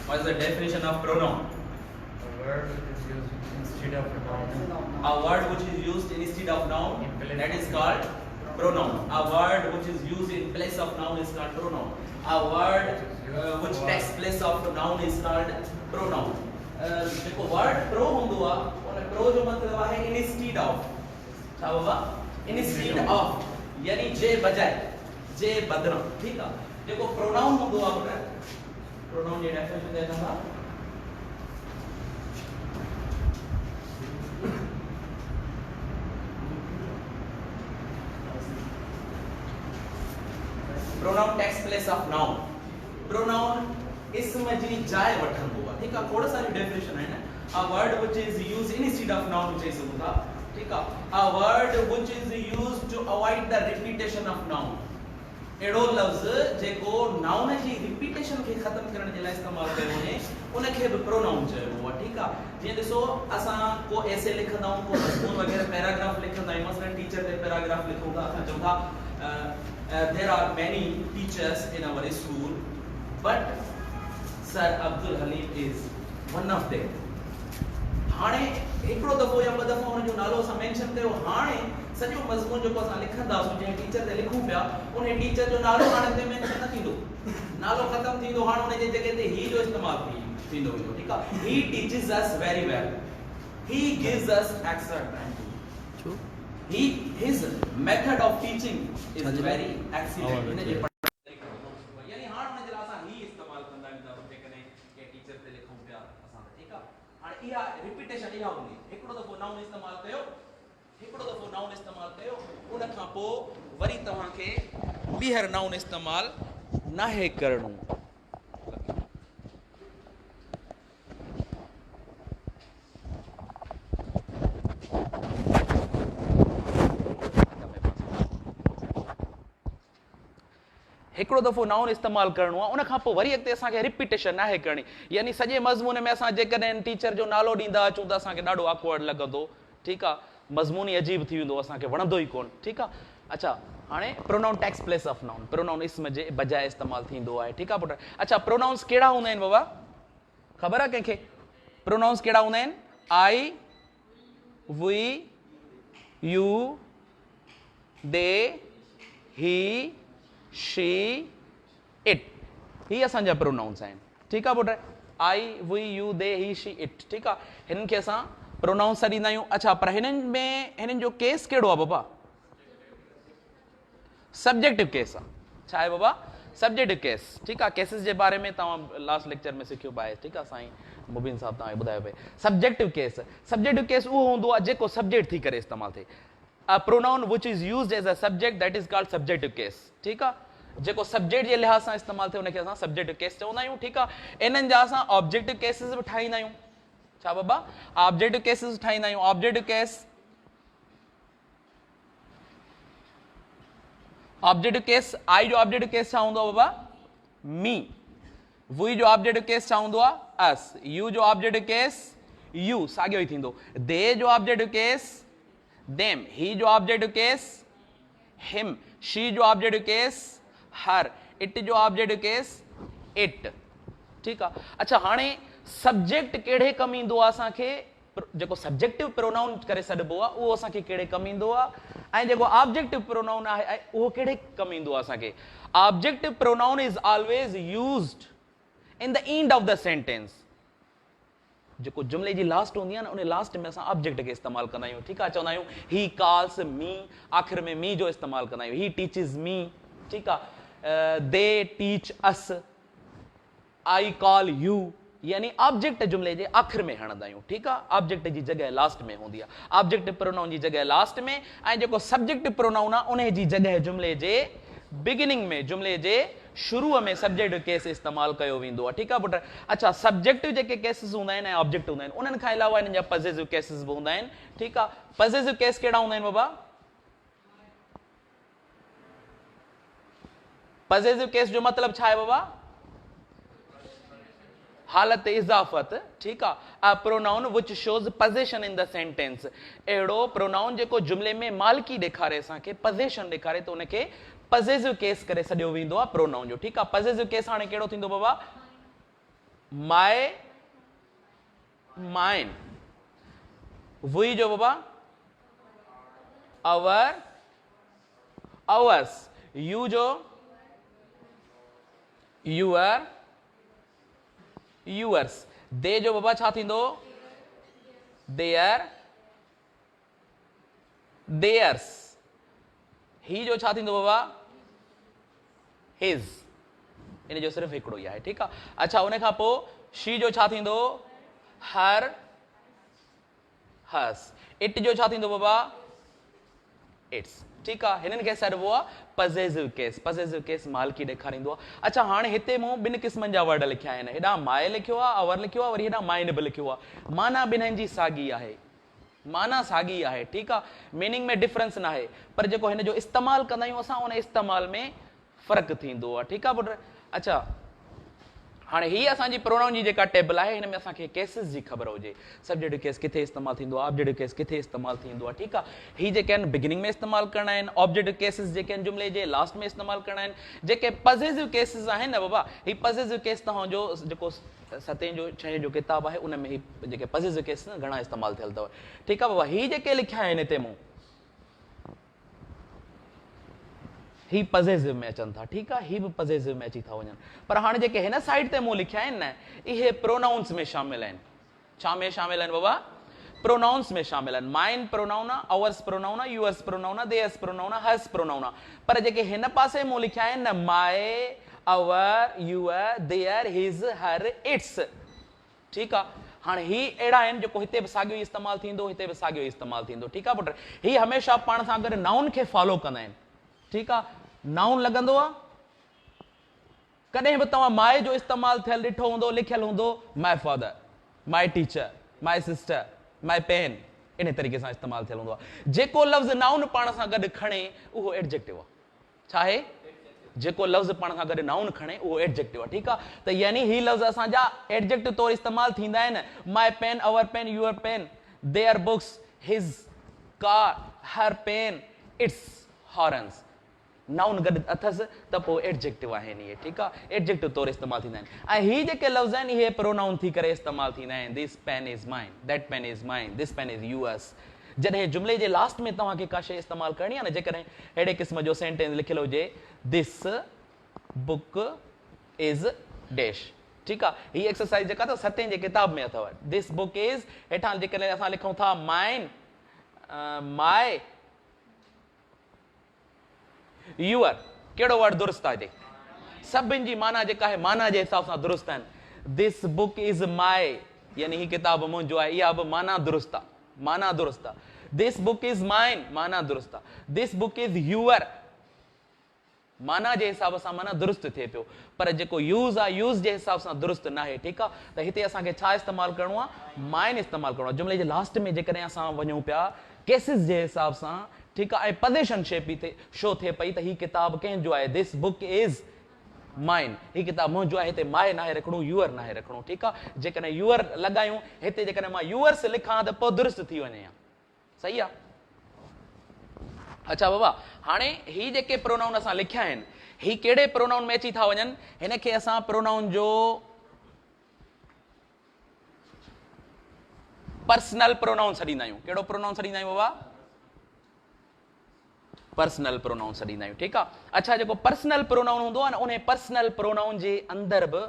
What is the definition of pronoun? A word which is used instead of a noun. A word which is used instead of noun, that is called pronoun. A word which is used in place of noun is called pronoun. A word which takes place of noun is called pronoun. देखो word pro होंदो आ, उन pro जो मतलब है instead of. क्या बाबा? Instead of, यानी जे बजाय, जे बदला, ठीक है? देखो pronoun होंदो आ अपने, pronoun ये definition देना था. Pronoun takes place of noun. Pronoun इसमें जी जाए वठन होगा, ठीक है? थोड़ा सा डेफिनेशन है ना. A word which is used instead of noun चेस होगा, ठीक है? A word which is used to avoid the repetition of noun. एडो लफ्ज जेको नाउन जी रिपीटेशन के खत्म करण जे लाइ इस्तेमाल कयो वञे उनखे बि प्रोनाउन चइबो आहे, ठीकु आहे? जीअं ॾिसो असां को एसे लिखंदा आहियूं, को मज़मून वग़ैरह पैराग्राफ लिखंदा आहियूं, मसलन टीचर ते पैराग्राफ लिखूं था, असां चऊं था there are many teachers in our school but Sir Abdul Halim is one of them. हाणे हिकिड़ो दफ़ो या ॿ दफ़ा हुन जो नालो असां मेंशन कयो, हाणे सॼो मज़मून जेको असां लिखंदासीं जंहिं टीचर ते लिखूं पिया उन टीचर जो नालो हाणे ते मेंशन न थींदो, नालो ख़तम थींदो, हाणे उन जे जॻह ते ही जो इस्तेमालु थींदो वेंदो, ठीकु आहे? He teaches us very well. He gives us extra time. His method of teaching is very excellent. इन जे यानी हाणे उन जे लाइ असां ही इस्तेमालु कंदा आहियूं जेकॾहिं के टीचर ते लिखूं पिया असां, ठीकु आहे? हाणे इहा रिपीटेशन इहा हूंदी, हिकिड़ो दफ़ो नाउन इस्तेमालु कयो, हिकिड़ो दफ़ो नाउन इस्तेमालु कयो, उन खां पोइ वरी तव्हांखे ॿीहर नाउन इस्तेमालु नाहे करणो. हिकिड़ो दफ़ो नाउन इस्तेमालु करणो आहे, उन खां पोइ वरी अॻिते असांखे रिपीटेशन नाहे करणी, यानी सॼे मज़मून में असां जेकॾहिं टीचर जो नालो ॾींदा अचूं त असांखे ॾाढो ऑकवर्ड लॻंदो, ठीकु आहे? मज़मून ई अजीब थी वेंदो, असांखे वणंदो ई कोन, ठीकु आहे? अच्छा, हाणे pronoun takes place of noun, pronoun इसम जे बजाए इस्तेमालु थींदो आहे, ठीकु आहे पुटु? अच्छा, प्रोनाउंस कहिड़ा हूंदा आहिनि बाबा? ख़बर आहे कंहिंखे? प्रोनाउंस कहिड़ा हूंदा आहिनि? आई, V, U, the, he, she, it, ही असांजा प्रोनाउंस आहिनि, ठीकु आहे पुटु? आई, V, U, the, he, she, it, ठीकु आहे? हिननि खे असां प्रोनाउंस ॾींदा आहियूं. अच्छा, पर हिननि जो केस कहिड़ो आहे बाबा? सब्जेक्टिव केस आहे. छा आहे बाबा? सब्जेक्टिव केस, ठीकु आहे? केसिस जे बारे में तव्हां लास्ट लेक्चर में सिखियो आहे, ठीकु आहे? साईं मुबीन साहब तव्हांखे ॿुधायो पिए. सब्जेक्टिव केस उहो हूंदो आहे जेको सब्जेक्ट थी करे इस्तेमालु थिए. A pronoun which is used as a subject, that is called subjective case, ठीकु आहे? जेको सब्जेक्ट जे लिहाज़ सां इस्तेमालु थिए उनखे असां सब्जेक्टिव केस चवंदा आहियूं, ठीकु आहे? इन्हनि जा असां ऑब्जेक्टिव केसिस बि ठाहींदा आहियूं. छा बाबा? ऑब्जेक्टिव केसिस ठाहींदा आहियूं. ऑब्जेक्टिव केस आई जो ऑब्जेक्टिव केस छा हूंदो आहे बाबा? मी. वी जो ऑब्जेक्टिव केस छा हूंदो आहे? अस. यू जो ऑब्जेक्टिव केस यू, साॻियो ई थींदो. दे जो ऑब्जेक्टिव केस them. He जो ऑब्जेक्टिव केस him. she जो ऑब्जेक्टिव केस her. it जो ऑब्जेक्टिव केस it, ठीकु आहे? अच्छा, हाणे सब्जेक्ट कहिड़े कमु ईंदो आहे असांखे? जेको सब्जेक्टिव प्रोनाउन करे सॾिबो आहे उहो असांखे कहिड़े कमु ईंदो आहे, ऐं जेको ऑब्जेक्टिव प्रोनाउन आहे उहो कहिड़े कमु ईंदो आहे असांखे? Objective pronoun is always used in the end of the sentence. जेको जुमिले जी लास्ट हूंदी आहे न, उन लास्ट में असां ऑब्जेक्ट खे इस्तेमालु कंदा आहियूं, ठीकु आहे? चवंदा आहियूं ही कॉल्स मी, आख़िर में मी जो इस्तेमालु कंदा आहियूं. ही टीचिस मी, ठीकु आहे? They teach us, I call U, यानी ऑब्जेक्ट जुमिले जे आख़िर में हणंदा आहियूं, ठीकु आहे? ऑब्जेक्ट जी जॻह लास्ट में हूंदी आहे. ऑब्जेक्ट प्रोनाउन जी जॻह लास्ट में, ऐं जेको सब्जेक्ट प्रोनाउन आहे उन जी जॻह जुमिले जे बिगिनिंग में, जुमिले जे शुरूअ में सब्जेक्टिव केस इस्तेमालु कयो वेंदो आहे, ठीकु आहे पुटु? अच्छा, सब्जेक्टिव जेके केसिस हूंदा आहिनि ऐं ऑब्जेक्टिव हूंदा आहिनि, उन्हनि खां अलावा हिननि जा पॉजिटिव केसिस बि हूंदा आहिनि, ठीकु आहे? पॉजिटिव केस कहिड़ा हूंदा आहिनि बाबा? पॉजिटिव केस जो मतिलबु छा आहे बाबा? हालत इज़ाफ़त, ठीकु आहे? A pronoun which shows पोज़ेशन in the sentence. अहिड़ो प्रोनाउन जेको जुमिले में मालिकी ॾेखारे, असांखे पोज़ेशन ॾेखारे, त उनखे पॉजिटिव केस करे सॾियो वेंदो आहे प्रोनाउन जो, ठीकु आहे? पॉजिटिव केस हाणे कहिड़ो थींदो बाबा? माय माइन, वी जो बाबा अवर अवर्स, यू जो यूअर यूअर्स, दे जो बाबा छा थींदो देयर देयर्स, ही जो छा थींदो बाबा हिज, इन जो सिर्फ हिकिड़ो ई आहे, ठीकु आहे। अच्छा उन खां पोइ शी जो छा थींदो हर हस, इट जो छा थींदो बाबा इट्स, ठीकु आहे। हिननि खे चइबो आहे पॉसेसिव केस, पॉसेसिव केस मालिकी ॾेखारींदो आहे। अच्छा हाणे हिते मूं ॿिनि क़िस्मनि जा वर्ड लिखिया आहिनि, हेॾां माए लिखियो आहे, अवर लिखियो आहे, वरी हेॾां माइन बि लिखियो आहे। माना ॿिन्हिनि जी साॻी आहे, माना साॻी आहे, ठीकु आहे, मीनिंग में डिफरेंस न आहे, पर जेको हिन जो इस्तेमालु कंदा आहियूं असां उन इस्तेमाल में फ़र्क़ु थींदो आहे, ठीकु आहे पुट। अच्छा हाणे हीअ असांजी प्रोनाउन जी जेका टेबल आहे हिन में असांखे केसिस जी ख़बर हुजे, सब्जेक्ट केस किथे इस्तेमालु थींदो आहे, ऑब्जेक्ट केस किथे इस्तेमालु थींदो आहे, ठीकु आहे। ही जेके आहिनि बिगिनिंग में इस्तेमालु करणा आहिनि, ऑब्जेक्ट केसिस जेके आहिनि जुमिले जे लास्ट में इस्तेमालु करणा आहिनि। जेके पॉसेसिव केसिस आहिनि न बाबा, ही पॉसेसिव केस तव्हांजो जेको 7 जो 6 जो किताब आहे उन में ही जेके पॉसेसिव केस न घणा इस्तेमालु थियल अथव, ठीकु आहे बाबा। ही जेके लिखिया आहिनि हिते मूं ही पॉसेसिव में अचनि था, ठीकु आहे, ही बि पॉसेसिव में अची था वञनि, पर हाणे जेके हिन साइड ते मूं लिखिया आहिनि न इहे प्रोनाउंस में शामिल आहिनि। छा में शामिल आहिनि बाबा? प्रोनाउंस में शामिल आहिनि। माइन प्रोनाउन आहे, अवर्स प्रोनाउन आहे, यूअर्स प्रोनाउन आहे, देयर्स प्रोनाउन आहे, हर्स प्रोनाउन आहे, पर जेके हिन पासे मूं लिखिया आहिनि न माए अवर your there his her it's, ठीकु आहे। हाणे ही अहिड़ा आहिनि जेको हिते बि साॻियो ई इस्तेमालु थींदो, हिते बि साॻियो ई इस्तेमालु थींदो, ठीकु आहे पुट। ही हमेशह पाण सां गॾु नाउन खे फॉलो कंदा आहिनि, ठीकु आहे। नाउन लॻंदो आहे, कॾहिं बि तव्हां माए जो इस्तेमालु थियल ॾिठो हूंदो, लिखियल हूंदो my father, my teacher, my sister, my pen, इन तरीक़े सां इस्तेमालु थियल हूंदो आहे। जेको लफ़्ज़ नाउन पाण सां गॾु खणे उहो एडजेक्टिव आहे। छा आहे? जेको लफ़्ज़ पाण सां गॾु नाउन खणे उहो एडजेक्टिव आहे, ठीकु आहे। त यानी ही लफ़्ज़ असांजा एडजेक्टिव तौरु इस्तेमालु थींदा आहिनि। My pen, our pen, your pen, their books, his car, her pen, its horns, noun गॾु अथसि त पोइ एडजेक्टिव आहिनि इहे, ठीकु आहे, एडजेक्टिव तौरु इस्तेमालु थींदा आहिनि। ऐं ही जेके लफ़्ज़ आहिनि इहे प्रोनाउन थी करे इस्तेमालु थींदा आहिनि। दिस पेन इज़ माइन, दैट पेन इज़ माइन, दिस पेन इज़ यूअर्स। जॾहिं जुमिले जे लास्ट में तव्हांखे का शइ इस्तेमालु करणी आहे न, जेकॾहिं अहिड़े क़िस्म जो सेंटेंस लिखियलु हुजे दिस बुक इज़ डैश, ठीकु आहे। हीअ एक्सरसाइज जेका अथव 7 जे किताब में अथव। दिस बुक इज़, हेठां जेकॾहिं असां लिखूं था माइन, माय, यूअर, कहिड़ो वर्ड दुरुस्त आहे हिते? सभिनि जी माना जेका आहे माना जे हिसाब सां दुरुस्त आहिनि। दिस बुक इज़ माय, यानी ही किताब मुंहिंजो आहे, इहा बि माना दुरुस्त आहे, माना दुरुस्त आहे। दिस बुक इज़ माइन, माना दुरुस्त आहे। दिस बुक इज़ यूअर, माना जे हिसाब सां माना दुरुस्त थिए पियो, पर जेको यूज़ आहे यूज़ जे हिसाब सां दुरुस्त न आहे, ठीकु आहे। त हिते असांखे छा इस्तेमालु करिणो आहे? माइन इस्तेमालु करिणो आहे। जुमिले जे लास्ट में जेकॾहिं असां वञूं पिया केसिस जे हिसाब सां, ठीकु आहे, ऐं पोज़ेशन शेप थी शो थिए पई त ही किताब कंहिंजो आहे, दिस बुक इज़ माइन, ही किताब मुंहिंजो आहे, हिते माए नाहे रखणो, यूअर नाहे रखणो, ठीकु आहे। जेकॾहिं यूअर लॻायूं हिते, जेकॾहिं मां यूअर्स लिखां त पोइ दुरुस्त थी वञे, सही आहे। अच्छा बाबा, हाणे ही जेके प्रोनाउन असां लिखिया आहिनि ही कहिड़े प्रोनाउन में अची था वञनि? हिन खे असां प्रोनाउन जो पर्सनल प्रोनाउन छॾींदा आहियूं। कहिड़ो प्रोनाउन छॾींदा आहियूं बाबा? पर्सनल प्रोनाउन छॾींदा आहियूं, ठीकु आहे। अच्छा जेको पर्सनल प्रोनाउन हूंदो आहे न, उन पर्सनल प्रोनाउन जे अंदरि बि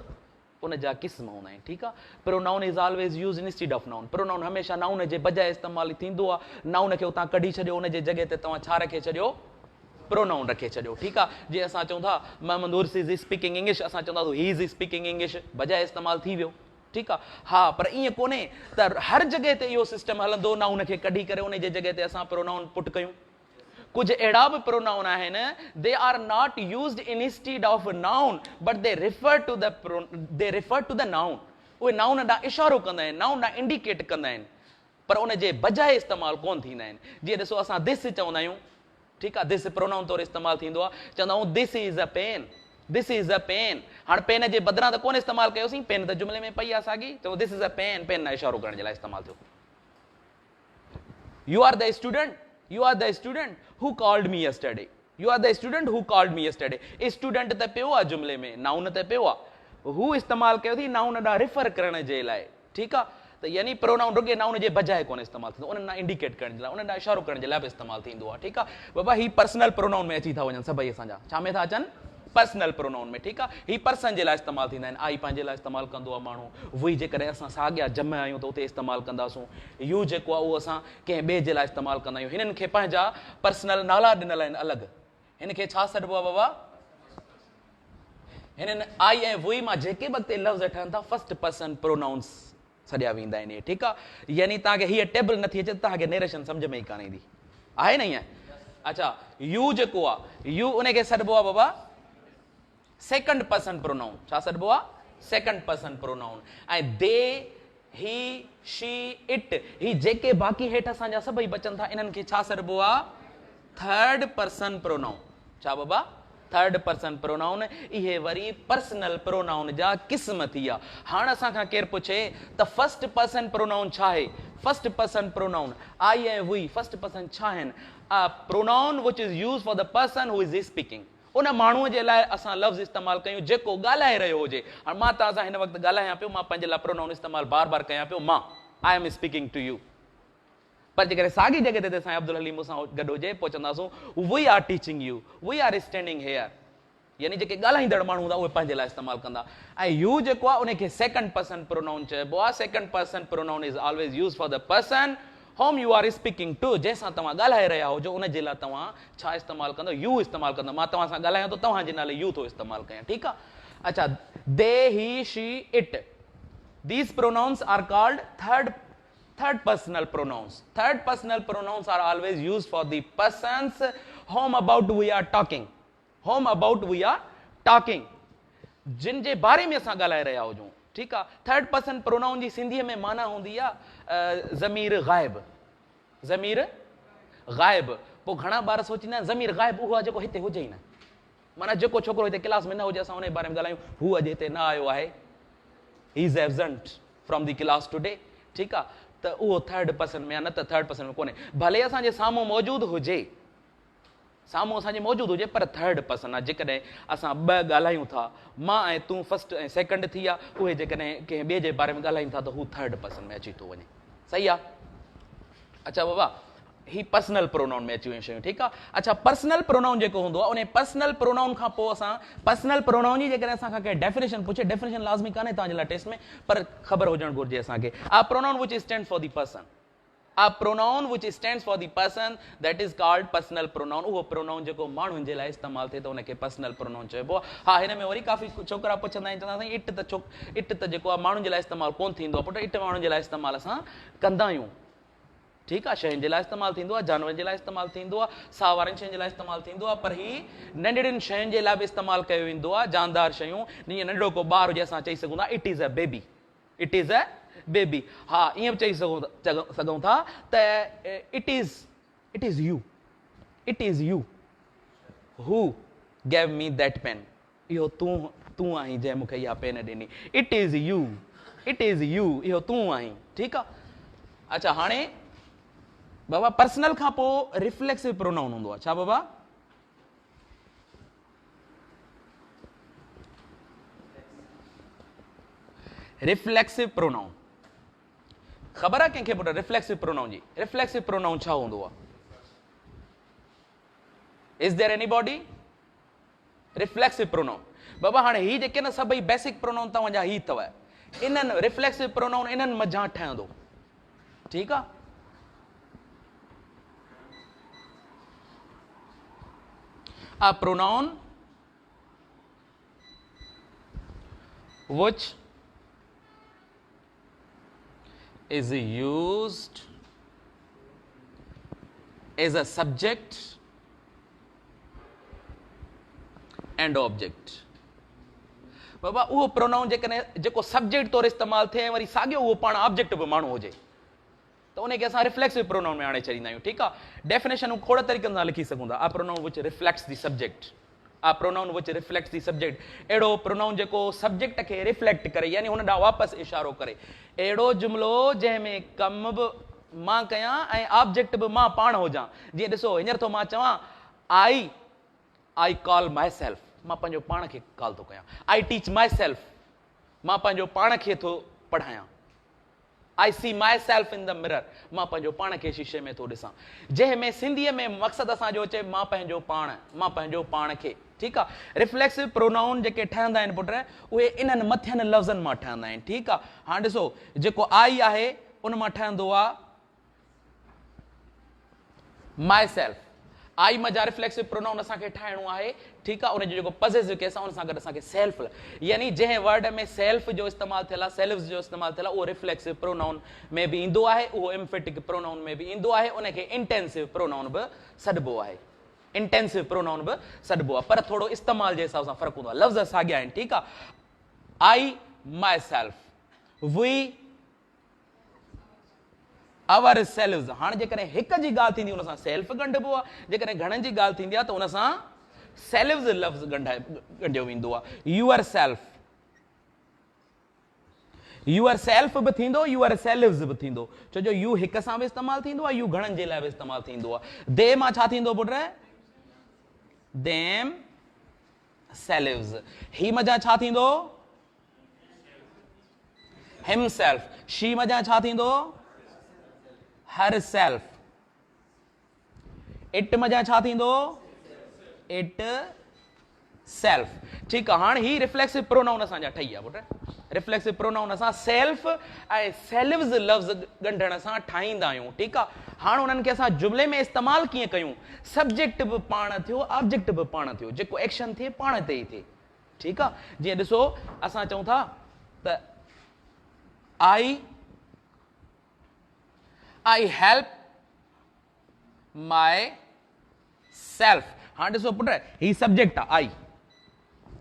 उन जा क़िस्म हूंदा आहिनि, ठीकु आहे। Pronoun is always use instead of noun, pronoun हमेशह नाउन जे बजाए इस्तेमालु थींदो आहे। नाउन खे उतां कढी छॾियो, उन जे जॻह ते तव्हां छा रखे छॾियो? प्रोनाउन रखे छॾियो, ठीकु आहे। जीअं असां चऊं था मोहम्मद उर्स इज़ स्पीकिंग इंग्लिश, असां चवंदासीं ही इज़ स्पीकिंग इंग्लिश, बजाए इस्तेमालु थी वियो, ठीकु आहे। हा, पर ईअं कोन्हे त हर जॻह ते इहो सिस्टम हलंदो, नाउन खे कढी करे उन जे जॻह ते असां प्रोनाउन पुट कयूं। कुछ अहिड़ा बि प्रोनाउन आहिनि, they are not used instead of noun but they refer to the noun. उहे नाउन ॾांहुं इशारो कंदा आहिनि, नाउन ॾांहुं इंडिकेट कंदा आहिनि, पर उन जे बजाए इस्तेमालु कोन थींदा आहिनि। जीअं ॾिसो असां दिस चवंदा आहियूं, ठीकु आहे, दिस प्रोनाउन तौरु इस्तेमालु थींदो आहे। चवंदा आहियूं this is a pen, this is a pen. हाणे पेन जे बदिरां त कोन इस्तेमालु कयोसीं, पेन त जुमिले में पई आहे साॻी, चऊं this is a pen, pen न इशारो करण जे लाइ इस्तेमालु थियो। You are the student, you are the student who called me yesterday, you are the student who called me yesterday। Student त पियो आहे जुमिले में, नाउन त पियो आहे, हू इस्तेमालु कयो थी नाउन ॾांहुं रिफर करण जे लाइ, ठीकु आहे। त यानी प्रोनाउन रुॻे नाउन जे बजाए कोन इस्तेमालु थींदो, उन ॾांहुं इंडिकेट करण जे लाइ, उन ॾांहुं इशारो करण जे लाइ बि इस्तेमालु थींदो आहे, ठीकु आहे। बाबा ही पर्सनल प्रोनाउन में अची था वञनि सभई असांजा, छा में था अचनि? पर्सनल प्रोनाउन में, ठीकु आहे। ही पर्सन जे लाइ इस्तेमालु थींदा आहिनि, आई पंहिंजे लाइ इस्तेमालु कंदो आहे माण्हू, वी जेकॾहिं असां साॻिया ॼमिया आहियूं त उते इस्तेमालु कंदासूं, यू जेको आहे उहो असां कंहिं ॿिए जे लाइ इस्तेमालु कंदा आहियूं। हिननि खे पंहिंजा पर्सनल नाला ॾिनल आहिनि अलॻि, हिन खे छा सॾिबो आहे बाबा? हिननि आई ऐं वी मां जेके बि अॻिते लफ़्ज़ ठहनि था फर्स्ट पर्सन प्रोनाउंस सॾिया वेंदा आहिनि इहे, ठीकु आहे। यानी तव्हांखे हीअ टेबल नथी अचे तव्हांखे नेरेशन सम्झ में ई कान ईंदी, आहे न ईअं? अच्छा, यू जेको आहे यू उनखे सॾिबो आहे बाबा सेकंड पर्सन प्रोनाउन, छा सॾिबो आहे? Second person pronoun. ऐं दे, ही, शी, इट, ही जेके बाक़ी हेठि असांजा सभई बचनि था इन्हनि खे छा सॾिबो आहे? Third person pronoun. छा बाबा? Third person pronoun. इहे वरी पर्सनल प्रोनाउन जा क़िस्म थी विया। हाणे असां खां केरु पुछे त फर्स्ट पर्सन प्रोनाउन छा आहे? फर्स्ट पर्सन प्रोनाउन आई ऐं वी फर्स्ट पर्सन छा आहिनि? A pronoun which is use for the person who is speaking. उन माण्हूअ जे लाइ असां लफ़्ज़ इस्तेमालु कयूं जेको ॻाल्हाए रहियो हुजे। हाणे मां तव्हां सां हिन वक़्तु ॻाल्हायां पियो, मां पंहिंजे लाइ प्रोनाउन इस्तेमालु बार बार कयां पियो, मां, I am speaking to you. पर जेकॾहिं साॻी जॻह ते साईं अब्दुल हलीम मूंसां गॾु हुजे पोइ चवंदासूं we are teaching you, we are standing here. यानी जेके ॻाल्हाईंदड़ माण्हू हूंदा उहे पंहिंजे लाइ इस्तेमालु कंदा। ऐं यू जेको आहे उनखे सेकंड पर्सन प्रोनाउन चइबो आहे। Second person pronoun is always use for the person whom you are speaking to, जंहिंसां तव्हां ॻाल्हाए रहिया हुजो उन जे लाइ तव्हां छा इस्तेमालु कंदो? यू इस्तेमालु कंदो। मां तव्हां सां ॻाल्हायां थो तव्हांजे नाले यू थो इस्तेमालु कयां, ठीकु आहे। अच्छा, they, he, she, it, these pronouns are called third personal pronouns. Third personal pronouns are always used for the persons whom about we are talking. Whom about we are talking. जिन जे बारे में असां ॻाल्हाए रहिया हुजूं, ठीकु आहे। थर्ड पर्सन प्रोनाउन जी सिंधीअ में माना हूंदी आहे ज़मीर ग़ाइब। ज़मीर ग़ाइब। पोइ घणा ॿार सोचींदा आहिनि ज़मीर ग़ाइब उहो आहे जेको हिते हुजे ई न, माना जेको छोकिरो हिते क्लास में न हुजे असां उन बारे में ॻाल्हायूं, हू अॼु हिते न आयो आहे, he is absent from the class today, ठीकु आहे। त उहो थर्ड पर्सन में आहे, न त थर्ड पर्सन में कोन्हे। भले असांजे साम्हूं मौजूदु हुजे, साम्हूं असांजे मौजूदु हुजे, पर थर्ड पर्सन आहे। जेकॾहिं असां ॿ ॻाल्हायूं था, मां ऐं तूं फर्स्ट ऐं सेकंड थी विया, उहे जेकॾहिं कंहिं ॿिए जे बारे में ॻाल्हायूं था त हू थर्ड पर्सन में अची थो वञे, सही आहे। अच्छा बाबा, ही पर्सनल प्रोनाउन में अची वियूं शयूं, ठीकु आहे। अच्छा, पर्सनल प्रोनाउन जेको हूंदो आहे उन पर्सनल प्रोनाउन खां पोइ असां पर्सनल प्रोनाउन जी जेकॾहिं असां खां कंहिं डेफिनेशन पुछे, डेफिनेशन लाज़मी कान्हे तव्हांजे लाइ टेस्ट में, पर ख़बर हुजणु घुरिजे असांखे। A pronoun which stands for the person, a pronoun which stands for the person that is called personal pronoun. उहो प्रोनाउन जेको माण्हुनि जे लाइ इस्तेमालु थिए त उनखे पर्सनल प्रोनाउन चइबो आहे। हा, हिन में वरी काफ़ी छोकिरा पुछंदा आहिनि, चवंदा साईं इट त जेको आहे माण्हुनि जे लाइ इस्तेमालु कोन्ह थींदो आहे। पुटु इट माण्हुनि जे लाइ इस्तेमालु असां कंदा आहियूं, ठीकु आहे। शयुनि जे लाइ इस्तेमालु थींदो आहे, जानवरनि जे लाइ इस्तेमालु थींदो आहे, साह वारनि शयुनि जे लाइ इस्तेमालु थींदो आहे, पर ही नंढड़ियुनि शयुनि जे लाइ बि इस्तेमालु कयो वेंदो आहे। जानदार शयूं, जीअं नंढड़ो को ॿार हुजे असां चई सघूं था it is a baby, it is a baby. हा, ईअं बि चई सघूं था त it is U, it is you who gave me that pain. इहो तूं आहीं जंहिं मूंखे इहा पेन ॾिनी। It is U, it is U, इहो तूं आहीं, ठीकु आहे। अच्छा, हाणे बाबा पर्सनल खां पोइ रिफ्लेक्सिव प्रोनाउन हूंदो आहे। छा बाबा? रिफ्लेक्सिव प्रोनाउन ख़बर आहे कंहिंखे पुटु रिफ्लेक्सिव प्रोनाउन जी? रिफ्लेक्सिव प्रोनाउन छा हूंदो आहे? Is there anybody? Reflexive pronoun बाबा हाणे ही जेके न सभई बेसिक प्रोनाउन तव्हांजा ही अथव, इन्हनि रिफ्लेक्सिव प्रोनाउन इन्हनि मज़ा ठहंदो, ठीकु आहे। A pronoun which is used as a subject and object. बाबा उहो प्रोनाउन जेको सब्जेक्ट तौरु इस्तेमालु थिए वरी साॻियो उहो पाण ऑब्जेक्ट बि माण्हू हुजे त उनखे असां रिफ्लेक्सिव प्रोनाउन में आणे छॾींदा आहियूं, ठीकु आहे। डेफिनेशन खोड़ तरीक़नि सां लिखी सघूं था। A pronoun which reflects the subject, a pronoun which reflects the subject. अहिड़ो प्रोनाउन जेको सब्जेक्ट खे रिफ्लेक्ट करे, यानी हुन ॾांहुं वापसि इशारो करे। अहिड़ो जुमिलो जंहिंमें कम बि मां कयां ऐं ऑब्जेक्ट बि मां पाण हुजां। जीअं ॾिसो हींअर थो मां चवां आई कॉल माई सेल्फ, मां पंहिंजो पाण खे कॉल थो कयां। आई टीच माई सेल्फ, मां पंहिंजो पाण खे थो पढ़ायां। I see myself in the mirror, मां पंहिंजो पाण खे शीशे में थो ॾिसां। जंहिंमें सिंधीअ में मक़सदु असांजो अचे मां पंहिंजो पाण खे। ठीकु आहे। रिफ्लेक्सिव प्रोनाउन जेके ठहंदा आहिनि पुट उहे इन्हनि मथियनि लफ़्ज़नि मां ठहंदा आहिनि। ठीकु आहे। हाणे ॾिसो जेको आई आहे उन मां ठहंदो आहे माई सेल्फ। आई मजा रिफ्लेक्सिव प्रोनाउन असांखे ठाहिणो आहे। ठीकु आहे। उनजो जेको पॉसेसिव केस आहे उन सां गॾु असांखे सेल्फ, यानी जंहिं वर्ड में सेल्फ जो इस्तेमालु थियल आहे, सेल्फ्स जो इस्तेमालु थियल आहे, उहो रिफ्लेक्सिव प्रोनाउन में बि ईंदो आहे, उहो एम्फेटिक प्रोनाउन में बि ईंदो आहे, उनखे इंटेंसिव प्रोनाउन बि सॾिबो आहे। इंटेंसिव प्रोनाउन बि सॾिबो आहे, पर थोरो इस्तेमाल जे हिसाब सां फ़र्क़ु हूंदो आहे। लफ़्ज़ साॻिया आहिनि। ठीकु आहे। I myself, we ourselves. हाणे जेकॾहिं हिक जी ॻाल्हि थींदी उन सां सेल्फ ॻंढिबो आहे, जेकॾहिं घणनि जी ॻाल्हि थींदी आहे त उन सां सेल्व्स लफ़्ज़ ॻंढियो वेंदो आहे। यूअर सेल्फ, यूअर सेल्फ बि थींदो, यूअर सेल्व्स बि थींदो, छो जो यू हिक सां बि इस्तेमालु थींदो आहे, यू घणनि जे लाइ बि इस्तेमालु थींदो आहे। दे मां छा थींदो पुट? Them selves. ही मजा छा थींदो? हिमसेल्फ। शी मजा छा थींदो? Her self. इट मजा छा थींदो? It self. ठीकु आहे। हाणे ही रिफ्लेक्सिव प्रोनाउन असांजा ठही विया पुट। रिफ्लेक्सिव प्रोनाउन असां सेल्फ ऐं सेल्व्स लफ़्ज़ ॻंढण सां ठाहींदा आहियूं। ठीकु आहे। हाणे उन्हनि खे असां जुमिले में इस्तेमालु कीअं कयूं? सब्जेक्ट बि पाण थियो, ऑब्जेक्ट बि पाण थियो, जेको एक्शन थिए पाण ते ई थिए। ठीकु आहे। जीअं ॾिसो असां चऊं था त आई हेल्प माई सेल्फ। हाणे ॾिसो पुट ही सब्जेक्ट आहे आई,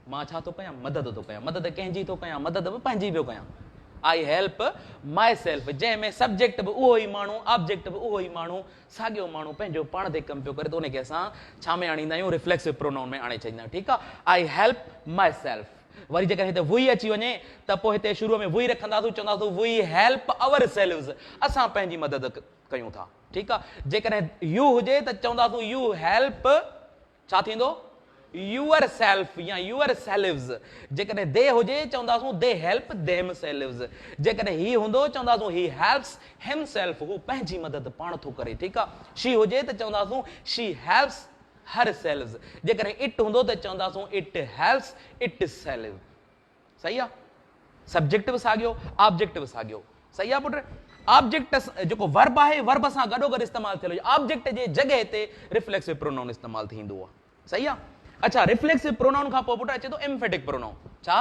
मां छा थो कयां? मदद थो कयां। मदद कंहिंजी थो कयां? मदद बि पंहिंजी पियो कयां। आई हेल्प माई सेल्फ, जंहिंमें सब्जेक्ट बि उहो ई माण्हू, ऑब्जेक्ट बि उहो ई माण्हू, साॻियो माण्हू पंहिंजो पाण ते कमु पियो करे, त उनखे असां छा में आणींदा आहियूं? रिफ्लेक्सिव प्रोनाउन में आणे छॾींदा आहियूं। ठीकु आहे। I help my self. वरी जेकॾहिं हिते वी अची वञे त पोइ हिते शुरूअ में वी रखंदासीं, चवंदासीं वी हेल्प अवर सेल्व्स, असां पंहिंजी मदद कयूं था। ठीकु आहे। जेकॾहिं यू हुजे त चवंदासीं यू हेल्प छा थींदो? यूअर सेल्फ या यूअर सेल्व्स। जेकॾहिं दे हुजे चवंदासीं दे हेल्प देम सेल्व्स। जेकॾहिं ही हूंदो चवंदासीं ही हेल्प्स हिम सेल्फ, हू पंहिंजी मदद पाण थो करे। ठीकु आहे। शी हुजे त चवंदासीं शी हेल्प्स हर सेल्व्स। जेकॾहिं इट हूंदो त चवंदासीं इट हेल्प्स इट सेल्व। सही आहे। सब्जेक्ट बि साॻियो, ऑब्जेक्ट बि साॻियो। सही आहे पुट। ऑब्जेक्ट जेको वर्ब आहे, वर्ब सां गॾोगॾु इस्तेमालु थियल, ऑब्जेक्ट जे जॻह ते रिफ्लेक्सिव प्रोनाउन इस्तेमालु थींदो आहे। सही आहे। अच्छा, रिफ्लेक्सिव प्रोनाउन खां पोइ पुट अचे थो एम्फेटिक प्रोनाउन। छा?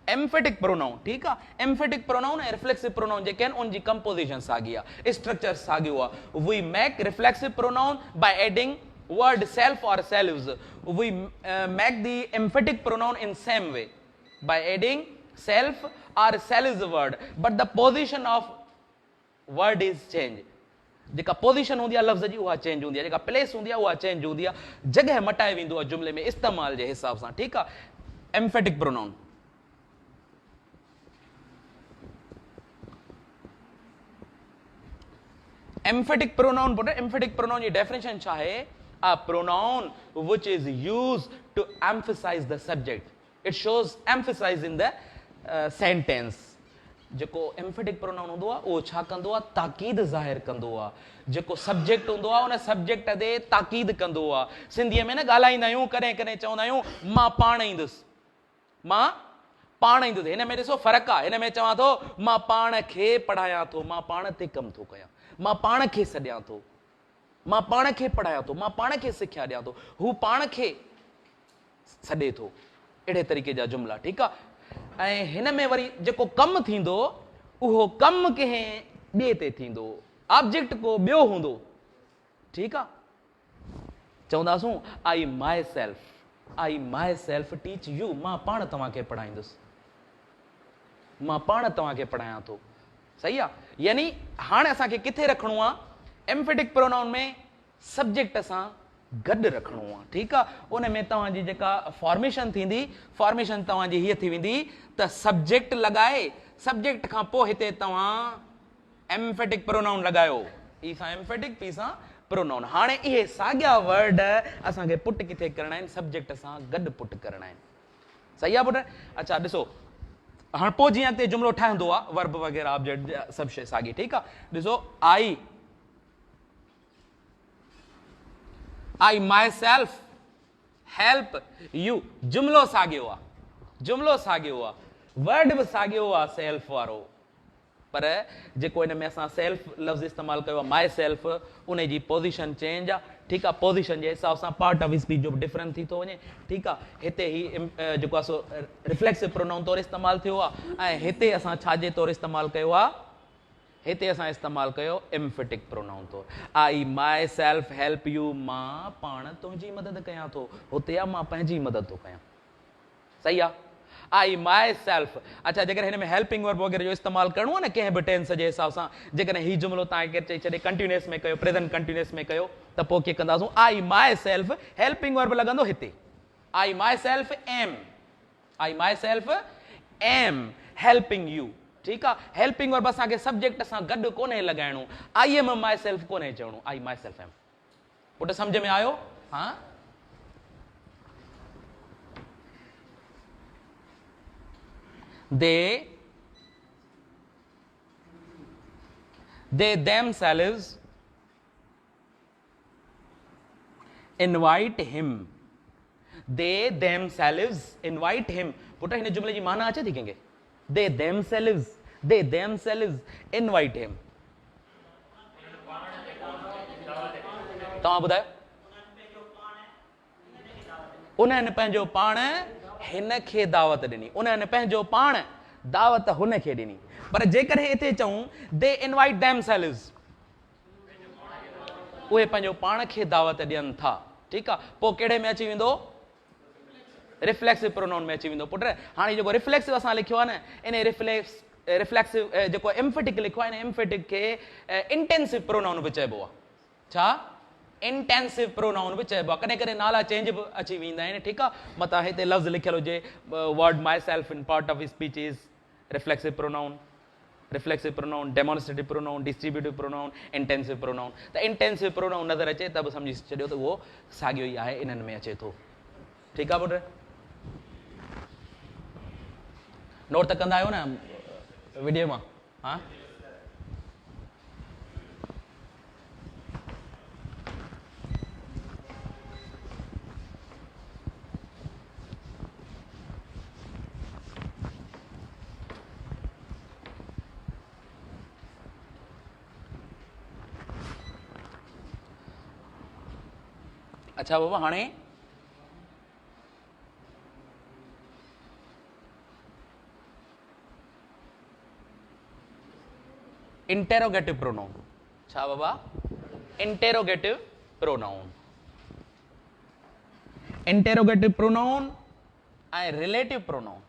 Emphatic pronoun. ठीकु आहे। एम्फेटिक प्रोनाउन ऐं रिफ्लेक्सिव प्रोनाउन जेके आहिनि उनजी कंपोजिशन साॻी आहे, स्ट्रक्चर साॻियो आहे। We make reflexive pronoun by adding word self or selves. We make the emphatic pronoun in same way by adding self or selves word, but the position of word is change. जेका position हूंदी आहे लफ़्ज़ जी उहा change हूंदी आहे, जेका place हूंदी आहे उहा चेंज हूंदी आहे, जॻह मटाए वेंदो आहे जुमिले में इस्तेमाल जे हिसाब सां। ठीकु आहे। Emphatic pronoun. एम्फेटिक प्रोनाउन पुट, एम्फेटिक प्रोनाउन जी डेफिनेशन छा है? A pronoun which is used to emphasize the subject. It shows emphasis in the sentence. जेको एम्फेटिक प्रोनाउन हूंदो आहे उहो छा कंदो आहे? ताक़ीद ज़ाहिर कंदो आहे। जेको सब्जेक्ट हूंदो आहे उन सब्जेक्ट ते ताक़ीद कंदो आहे। सिंधीअ में न ॻाल्हाईंदा आहियूं, कॾहिं कॾहिं चवंदा आहियूं मां पाण ईंदुसि, मां पाण ईंदुसि। हिन में ॾिसो फ़र्क़ु आहे। हिन में चवां थो मां पाण खे पढ़ायां थो, मां पाण ते कमु थो कयां, मां पाण खे सॾियां थो, मां पाण खे पढ़ायां थो, मां पाण खे सिख्या ॾियां थो, हू पाण खे सॾे थो। अहिड़े तरीक़े जा जुमिला। ठीकु आहे। ऐं हिन में वरी जेको कमु थींदो उहो कमु कंहिं ॿिए ते थींदो, ऑब्जेक्ट को ॿियो हूंदो। ठीकु आहे। चवंदासूं आई माई सेल्फ टीच यू, मां पाण तव्हांखे पढ़ाईंदुसि, मां पाण तव्हांखे पढ़ायां थो। सही आहे। यानी हाणे असांखे किथे रखिणो आहे? एम्फेटिक प्रोनाउन में सब्जेक्ट सां गॾु रखिणो आहे। ठीकु आहे। उन में तव्हांजी जेका फॉर्मेशन थींदी, फॉर्मेशन तव्हांजी हीअ थी वेंदी त सब्जेक्ट लॻाए, सब्जेक्ट खां पोइ हिते तव्हां एम्फेटिक प्रोनाउन लॻायो, ई सां एम्फेटिक, पी सां प्रोनाउन। हाणे इहे साॻिया वर्ड असांखे पुट किथे करणा आहिनि? सब्जेक्ट सां गॾु पुट करणा आहिनि। सही आहे पुट। अच्छा ॾिसो हाणे पोइ जीअं अॻिते जुमिलो ठहंदो आहे वर्ब वग़ैरह ऑब्जेक्ट सभु शइ साॻी ठीकु आहे ॾिसो आई माई सेल्फ हेल्प यू जुमिलो साॻियो आहे वर्ड बि साॻियो आहे सेल्फ वारो पर जेको हिन में असां सेल्फ लफ़्ज़ इस्तेमालु कयो आहे माई सेल्फ उन जी पोज़ीशन चेंज आहे ठीकु आहे पोज़ीशन जे हिसाब सां पार्ट ऑफ स्पीच जो बि डिफरेंट थी थो वञे ठीकु आहे हिते ही जेको आहे सो रिफ्लेक्सिव प्रोनाउन तौरु इस्तेमालु थियो आहे ऐं हिते असां छाजे तौरु इस्तेमालु कयो आहे हिते असां इस्तेमालु कयो एम्फेटिक प्रोनाउन तौरु आई माई सेल्फ हेल्प यू मां पाण तुंहिंजी मदद कयां थो हुते आहे मां पंहिंजी मदद थो कयां सही आहे आई माई सेल्फ अच्छा जेकॾहिं हिन में हेल्पिंग वर्ब वग़ैरह जो इस्तेमालु करिणो आहे न कंहिं बि टेंस जे हिसाब सां जेकॾहिं हीउ जुमिलो तव्हांखे चई छॾे कंटिन्यूअस में कयो प्रेज़ेंट कंटिन्यूअस में कयो त पोइ कीअं कंदासूं I myself helping verb लॻंदो हिते I myself am helping you ठीकु आहे हेल्पिंग वर्ब असांखे सब्जेक्ट सां गॾु कोन्हे लॻाइणो आई एम माई सेल्फ कोन्हे चवणो आई माई सेल्फ एम पुट सम्झ में आयो हा they themselves invite him पुट हिन जुमिले जी माना अचे थी कंहिंखे they themselves invite him तव्हां ॿुधायो उन्हनि पंहिंजो पाण हिन खे दावत ॾिनी उन्हनि पंहिंजो पाण दावत हुन खे ॾिनी पर जेकॾहिं हिते चऊं दे इनवाइट देमसेल्व्स उहे पंहिंजो पाण खे दावत ॾियनि था ठीकु आहे पोइ कहिड़े में अची वेंदो रिफ्लेक्सिव प्रोनाउन में अची वेंदो पुट हाणे जेको रिफ्लेक्सिव असां लिखियो आहे न इन रिफ्लेक्सिव जेको एम्फेटिक लिखियो आहे इन एम्फेटिक खे इंटेंसिव प्रोनाउन बि चइबो आहे छा इंटेंसिव प्रोनाउन बि चइबो आहे कॾहिं कॾहिं नाला चेंज बि अची वेंदा आहिनि ठीकु आहे मथां हिते लफ़्ज़ लिखियलु हुजे word my self in part of speech is reflexive pronoun demonstrative pronoun distributive pronoun intensive pronoun त इंटेंसिव प्रोनाउन नज़र अचे त बि सम्झी छॾियो त उहो साॻियो ई आहे इन्हनि में अचे थो ठीकु आहे पुट नोट त कंदा आहियो न वीडियो मां हा अच्छा बाबा हाणे इंटेरोगेटिव प्रोनाउन छा बाबा इंटेरोगेटिव प्रोनाउन ऐं रिलेटिव प्रोनाउन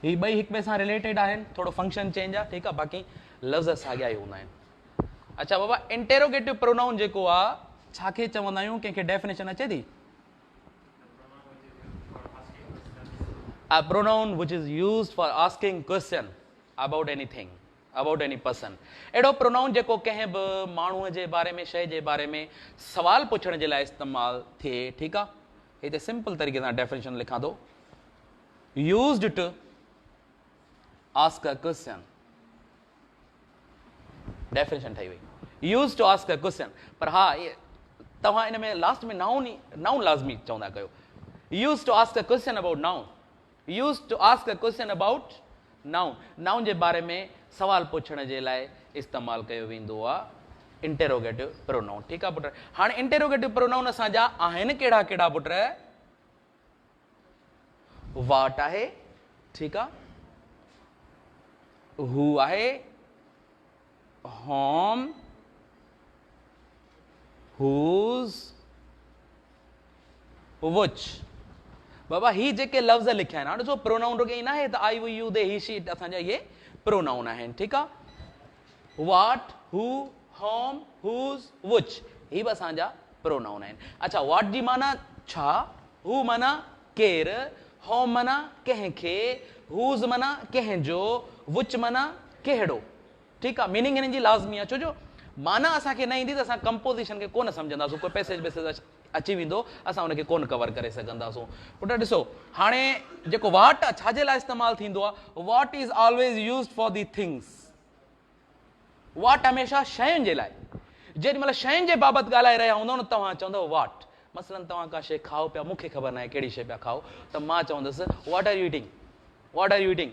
ही ॿई हिक ॿिए सां रिलेटेड आहिनि थोरो फंक्शन चेंज आहे ठीकु आहे बाक़ी लफ़्ज़ साॻिया ई हूंदा आहिनि अच्छा बाबा इंटेरोगेटिव प्रोनाउन जेको आहे छा खे चवंदा आहियूं कंहिंखे डेफिनेशन अचे थी A pronoun which is used for asking question about anything, about any person. अहिड़ो प्रोनाउन जेको कंहिं बि माण्हूअ जे बारे में शइ जे बारे में सवाल पुछण जे लाइ इस्तेमालु थिए ठीकु आहे हिते सिंपल तरीक़े सां डेफिनेशन लिखां थो used to ask a question definition ठही वई used to ask a question पर हा तव्हां इन में लास्ट में नाउन लाज़मी चवंदा कयो used to ask a question about noun used to ask a question about noun जे बारे में सवाल पुछण जे लाइ इस्तेमालु कयो वेंदो आहे इंटेरोगेटिव प्रोनाउन ठीकु आहे पुट हाणे इंटेरोगेटिव प्रोनाउन असांजा आहिनि कहिड़ा कहिड़ा पुट वाट आहे ठीकु आहे हू आहे होम whose which बाबा ही जेके लफ़्ज़ लिखिया आहिनि हाणे ॾिसो प्रोनाउन रुॻो ई न आहे त आई V you they he she असांजा इहे प्रोनाउन आहिनि ठीकु आहे वाट हू होम whose which ही बि असांजा प्रोनाउन आहिनि अच्छा वाट जी माना छा हू माना केरु होम माना कंहिंखे whose माना कंहिंजो which माना कहिड़ो ठीकु आहे मीनिंग हिननि जी लाज़मी आहे छो जो माना असांखे न ईंदी त असां कंपोज़िशन खे कोन सम्झंदासीं कोई पैसेज अची वेंदो असां उनखे कोन कवर करे सघंदासूं। पुट ॾिसो हाणे जेको वाट आहे छाजे लाइ इस्तेमालु थींदो आहे? What is always used for the things. What हमेशह शयुनि जे लाइ। जेॾीमहिल शयुनि जे बाबति ॻाल्हाए रहिया हूंदव न तव्हां चवंदव वाट। मसलन तव्हां का शइ खाओ पिया, मूंखे ख़बर न आहे कहिड़ी शइ पिया खाओ, त मां चवंदुसि what are you eating, what are you eating.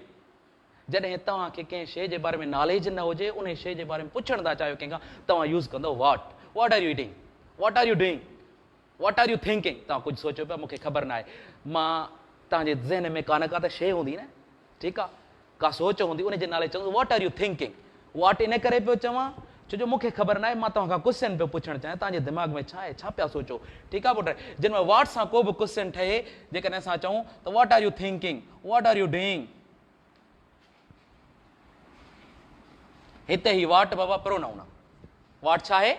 जॾहिं तव्हांखे कंहिं शइ जे बारे में नॉलेज न हुजे, उन शइ जे बारे में पुछण था चाहियो कंहिंखां, तव्हां यूज़ कंदव what. What are you eating, what are you doing, what are you thinking. तव्हां कुझु सोचो पिया, मूंखे ख़बर न आहे। मां तव्हांजे ज़हन में का न का त शइ हूंदी न, ठीकु आहे, का सोच हूंदी, उनजे नाले चवंदुसि वॉट आर यू थिंकिंग। वाट इन करे पियो चवां छो जो मूंखे ख़बर न आहे, मां तव्हांखां क्वेश्चन पियो पुछणु चाहियां, तव्हांजे दिमाग़ में छा आहे, छा पिया सोचो। ठीकु आहे पुट। जिन में वाट सां को बि क्वेश्चन ठहे, जेकॾहिं असां चऊं त what are you thinking, what are you doing, हिते ही वाट बाबा प्रोनाउन आहे। वाट छा आहे?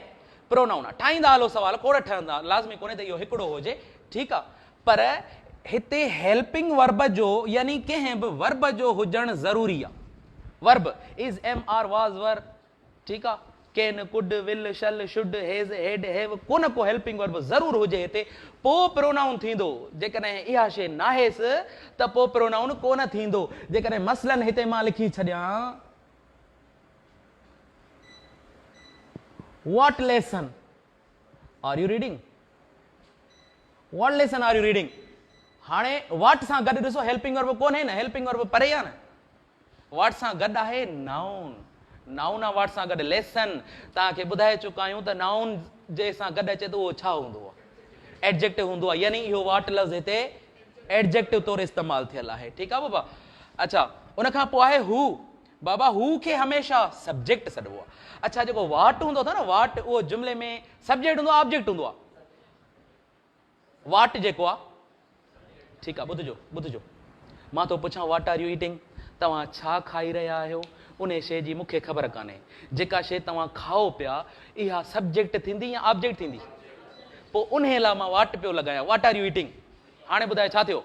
प्रोनाउन आहे। ठाहींदा हलो सवाल, खोड़ ठहंदा, लाज़मी कोन्हे त इहो हिकिड़ो हुजे, ठीकु आहे। पर हिते हेल्पिंग वर्ब जो यानी कंहिं बि वर्ब जो हुजणु ज़रूरी आहे। वर्ब इज़ एम आर वाज़ वर, ठीकु आहे। Can, could, will, shall, should, has, हैड, हैव, को न को हेल्पिंग वर्ब ज़रूर हुजे हिते, पोइ प्रोनाउन थींदो। जेकॾहिं इहा शइ नाहेसि त पोइ प्रोनाउन कोन थींदो। जेकॾहिं मसलन हिते मां लिखी छॾियां what lesson are you reading, what lesson are you reading। हाणे what सां गॾु ॾिसो हेल्पिंग वर्ब कोन्हे न, हेल्पिंग वर्ब परे आहे न, what सां गॾु आहे नाउन। नाउन आहे वाट सां गॾु। लेसन तव्हांखे ॿुधाए चुका आहियूं त नाउन जे सां गॾु अचे त उहो छा हूंदो आहे? एडजेक्टिव हूंदो आहे। यानी इहो वाट लफ़्ज़ हिते एडजेक्टिव तौरु इस्तेमालु थियल आहे। ठीकु आहे बाबा। अच्छा, उनखां पोइ आहे हू। बाबा हू खे हमेशह सब्जेक्ट सॾिबो आहे। अच्छा, जेको वाट हूंदो अथव न, वाट उहो जुमिले में सब्जेक्ट हूंदो आहे, ऑब्जेक्ट हूंदो आहे। वाट जेको आहे, ठीकु आहे, ॿुधिजो ॿुधिजो, मां थो पुछां वाट आर यू ईटिंग, तव्हां छा खाई रहिया आहियो, उन शइ जी मूंखे ख़बर कान्हे। जेका शइ तव्हां खाओ पिया इहा सब्जेक्ट थींदी या ऑब्जेक्ट थींदी? पोइ उन लाइ मां वाट पियो लॻायां, वाट आर यू ईटिंग। हाणे ॿुधाए छा थियो?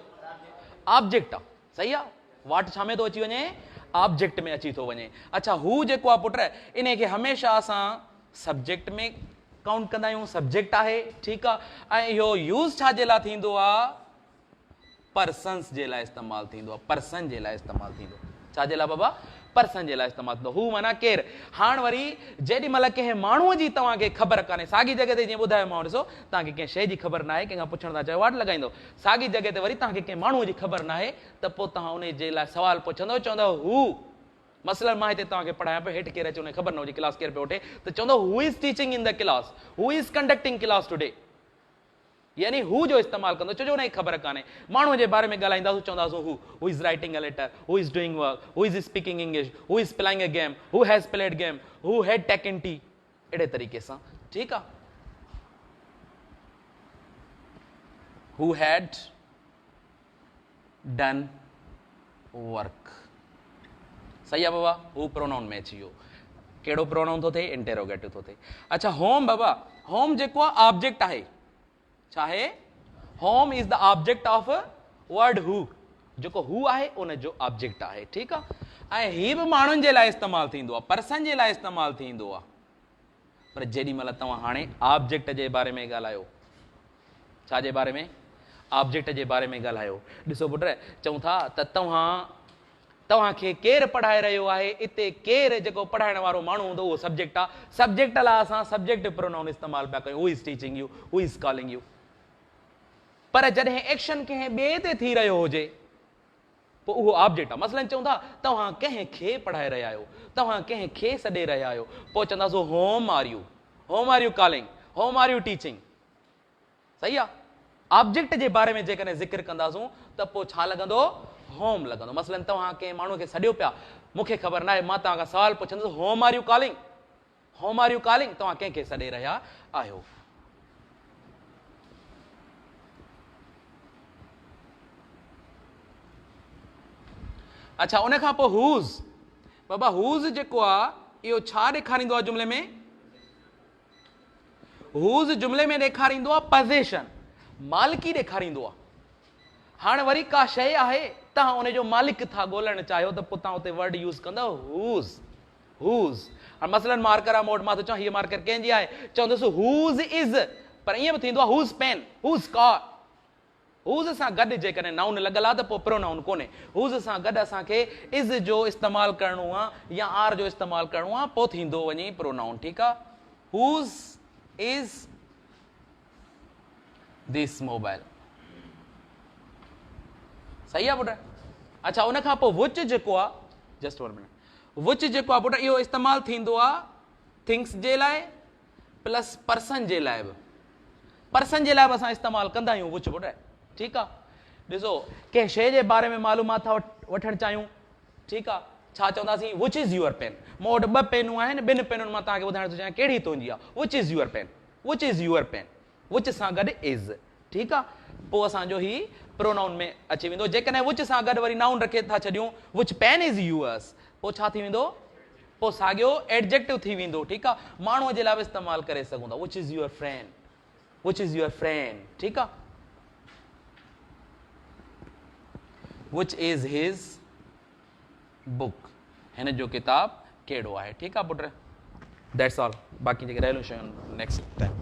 ऑब्जेक्ट आहे, सही आहे। वाट छा में थो अची वञे? ऑब्जेक्ट में अची थो वञे। अच्छा, हू जेको आहे पुट, इन खे हमेशह असां सब्जेक्ट में काउंट कंदा आहियूं, सब्जेक्ट आहे, ठीकु आहे। ऐं इहो यूज़ छाजे लाइ थींदो आहे? पर्सन्स जे लाइ इस्तेमालु थींदो आहे। पर्सन जे लाइ इस्तेमालु थींदो। छाजे लाइ बाबा? पर्सन जे लाइ इस्तेमालु थींदो। हू माना केरु। हाणे वरी जेॾी महिल कंहिं माण्हूअ जी तव्हांखे ख़बर कान्हे, साॻी जॻह ते जीअं ॿुधायोमांव, ॾिसो तव्हांखे कंहिं शइ जी ख़बर न आहे, कंहिंखां पुछण था चाहियो वाट लॻाईंदो। साॻी जॻह ते वरी तव्हांखे कंहिं माण्हूअ जी ख़बर न आहे त पोइ तव्हां उन जे लाइ सवाल पुछंदव, चवंदव हू। मसलन मां हिते तव्हांखे पढ़ायां पियो, हेठि केरु अचे उनखे ख़बर न हुजे क्लास केरु पियो वठे, त चवंदव who is teaching in the class, who is conducting class today. यानी हू जो इस्तेमालु कंदो, छो जो उनखे ख़बर कान्हे। माण्हूअ जे बारे में ॻाल्हाईंदासीं, चवंदासीं who is writing a letter, who is doing work, who is speaking English, who is playing a game, who has played game, who had taken T. अहिड़े तरीक़े सां, ठीकु आहे। हू हैड डन वर्क, सही आहे बाबा। हू प्रोनाउन में अची वियो। कहिड़ो प्रोनाउन थो थिए? इंटेरोगेटिव थो थिए। अच्छा, होम बाबा, होम जेको आहे ऑब्जेक्ट आहे। छा आहे? Home is the object of word हू। जेको हू आहे उन जो ऑब्जेक्ट आहे, ठीकु आहे। ऐं ही बि माण्हुनि जे लाइ इस्तेमालु थींदो आहे, पर्सन जे लाइ इस्तेमालु थींदो आहे। पर जेॾी महिल तव्हां हाणे ऑब्जेक्ट जे बारे में ॻाल्हायो, छाजे बारे में? ऑब्जेक्ट जे बारे में ॻाल्हायो। ॾिसो पुट, चऊं था त तव्हांखे केरु पढ़ाए रहियो आहे, इते केरु जेको पढ़ाइण वारो माण्हू हूंदो उहो सब्जेक्ट आहे। सब्जेक्ट लाइ असां सब्जेक्ट प्रोनाउन इस्तेमालु पिया कयूं। Who is teaching U, who is calling U. पर जॾहिं एक्शन कंहिं ॿिए ते थी रहियो हुजे पोइ उहो ऑब्जेक्ट आहे। मसलन चऊं था तव्हां कंहिंखे पढ़ाए रहिया आहियो, तव्हां कंहिंखे सॾे रहिया आहियो, पोइ चवंदासीं whom are you, whom are you calling, whom are you teaching, सही आहे। ऑब्जेक्ट जे बारे में जेकॾहिं ज़िक्र कंदासूं त पोइ छा लॻंदो? होम लॻंदो। मसलन तव्हां कंहिं माण्हूअ खे सॾियो पिया, मूंखे ख़बर न आहे, मां तव्हांखां सवाल पुछंदुसि whom are you calling, whom are you calling, तव्हां कंहिंखे सॾे रहिया आहियो। अच्छा, उन खां पोइ हूज़। बाबा हूज़ जेको आहे इहो छा ॾेखारींदो आहे जुमिले में? हूज़ जुमिले में ॾेखारींदो आहे पोज़ेशन, मालिकी ॾेखारींदो आहे। हाणे वरी का शइ आहे, तव्हां उनजो मालिक था ॻोल्हणु चाहियो त पोइ तव्हां उते वर्ड यूज़ कंदव हूज़, हूज़। हाणे मसलन मार्कर आहे मूं वटि, मां थो चवां हीअ मार्कर कंहिंजी आहे, चवंदुसि हूज़ इज़ पर ईअं बि थींदो आहे whose pen, whose car. whose सां गॾु जेकॾहिं नाउन लॻल आहे त पोइ प्रोनाउन कोन्हे. whose सां गॾु असांखे इज़ जो इस्तेमालु करिणो आहे या आर जो इस्तेमालु करिणो आहे, पोइ थींदो वञे प्रोनाउन. ठीकु आहे. whose is this mobile. सही आहे पुट. अच्छा, उन खां पोइ which जेको आहे, जस्ट वन मिनट, which जेको आहे पुट इहो इस्तेमालु थींदो आहे थिंग्स जे लाइ प्लस पर्सन जे लाइ बि. पर्सन जे लाइ बि असां इस्तेमालु कंदा आहियूं which पुट. ठीकु आहे. ॾिसो कंहिं शइ जे बारे में मालूमात था वठणु चाहियूं. ठीकु आहे. छा चवंदासीं which is your pen. मूं वटि 2 पेनूं आहिनि, 2 पेनुनि मां तव्हांखे ॿुधाइण थो चाहियां कहिड़ी तुंहिंजी आहे. which is your pen, which is your pen. which सां गॾु is. ठीकु आहे. पोइ असांजो ही प्रोनाउन में अची वेंदो. जेकॾहिं which सां गॾु वरी नाउन रखे था छॾियूं which pen is yours, पोइ छा थी वेंदो, पोइ साॻियो एडजेक्टिव थी वेंदो. ठीकु आहे. माण्हूअ जे लाइ बि इस्तेमालु करे सघूं था. which is your friend, which is your friend. ठीकु आहे. which is his book. हिन जो किताब कहिड़ो आहे. ठीकु आहे पुट. That's all. बाक़ी जेके रहियलूं शयूं नेक्स्ट टाइम.